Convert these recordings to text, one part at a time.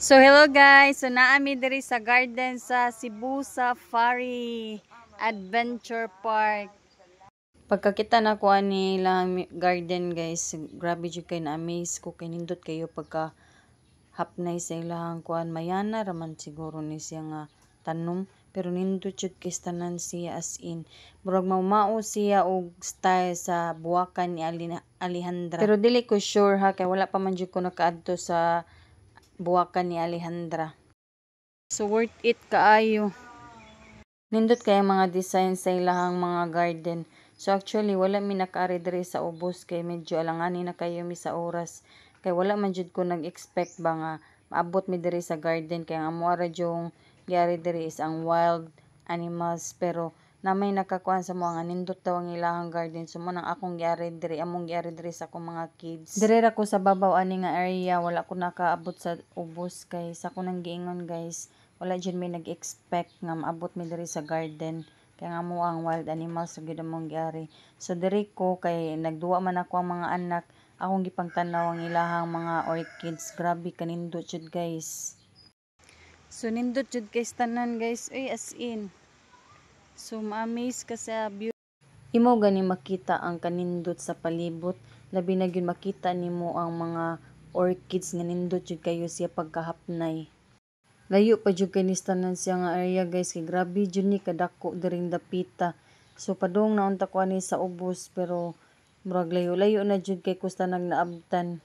So hello guys, so naami diri sa garden sa Cebu Safari Adventure Park. Pagkakita na ko ani lang garden guys, grabe jud kay na-amaze ko kay nindot kayo pagka hapnay sa ilang kuan mayana raman siguro ni siya nga tanom pero nindot jud kay tanan siya as in murag maumao siya og style sa buwakan ni Alejandra. Pero dili ko sure ha kay wala pa man jud ko nakaadto sa buwakan ni Alejandra. So worth it kaayo. Nindot kay mga design sa ilahang mga garden. So actually wala mi nakaari diri sa ubos kay medyo alangani na kayo mi sa oras. Kay wala man jud ko nag-expect ba nga maabot mi diri sa garden kay ang amo ra jung giari diri is ang wild animals pero na may nakakuan sa mga nindot daw ang ilahang garden so mo nang akong giari diri among giari diri sa akong mga kids. Diri ra ko sa babaw ani nga area wala ko nakaabot sa ubos kay sa ko nang giingon guys wala jud may nag-expect nga maabot mi diri sa garden kay nga mo ang wild animals gyud among giari. So diri ko kay nagduwa man ako ang mga anak akong gipangtanaw ang ilahang mga orchids grabe kanindot jud guys. So nindot jud kay tanan guys ay as in. So ma-amaze ka sa beauty. Imo gani makita ang kanindot sa palibot labi na gyud makita nimo ang mga orchids nga nindot jud kayo siya pagkahapnay. Layo pa jud kay tanan siya nga area guys kay grabe jud ni kadako diring dapita. So padung naunta ko ani sa ubos pero murag layo-layo na jud kay kusta nag naabtan.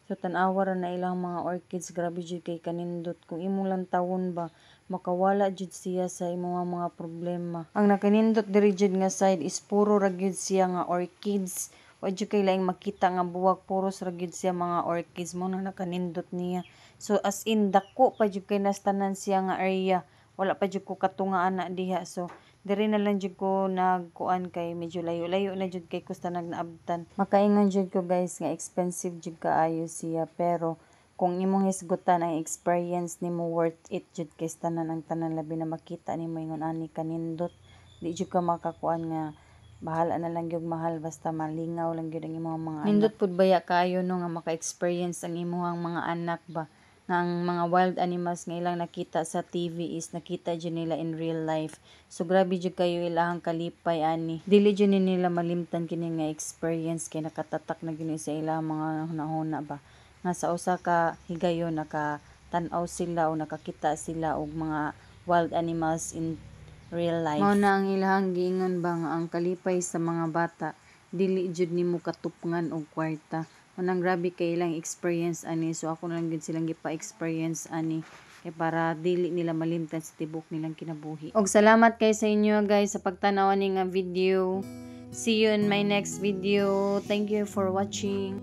So tan-awa ra na ilang mga orchids grabe jud kay kanindot kung imo lang tawon ba makawala jud siya sa imong mga problema. Ang nakanindot diri jud nga side is puro ra gyud siya nga orchids. Wa jud kay laing makita nga buwag puros ra gyud siya mga orchids mo nang nakanindot niya. So as in dako pa jud kay nastanan siya nga area. Wala pa jud ko katunga ana diha. So diri na lang jud ko nagkuan kay medyo layo-layo na jud kay kusta nagnaabtan. Makaingon jud ko guys nga expensive jud kaayo siya pero kung imong hisgutan ang experience nimo worth it jud kay tanan ang tanan labi na makita nimo ingon ani kanindot. Di jud ka makakuan nga bahala na lang gyud mahal basta malingaw lang gyud ang imong mga anak. Nindot pud baya kaayo no nga maka-experience ang imong mga anak ba nga ang mga wild animals nga ilang nakita sa TV is nakita jud nila in real life. So grabe jud kayo ilahang kalipay ani. Dili jud nila malimtan kini nga experience kay nakatatak na gyud sa ilang mga hunahuna ba. Nga sa usa ka higayon nakatan-aw sila o nakakita sila og mga wild animals in real life. Mao na ang ilahang giingon ba nga ang kalipay sa mga bata dili jud nimo katupngan og kwarta. Manang grabe kay ilang experience ani so ako na lang gid silang gipa-experience ani kay para dili nila malimtan sa tibok nilang kinabuhi. Og salamat kay sa inyo guys sa pagtan-aw ani nga video. See you in my next video. Thank you for watching.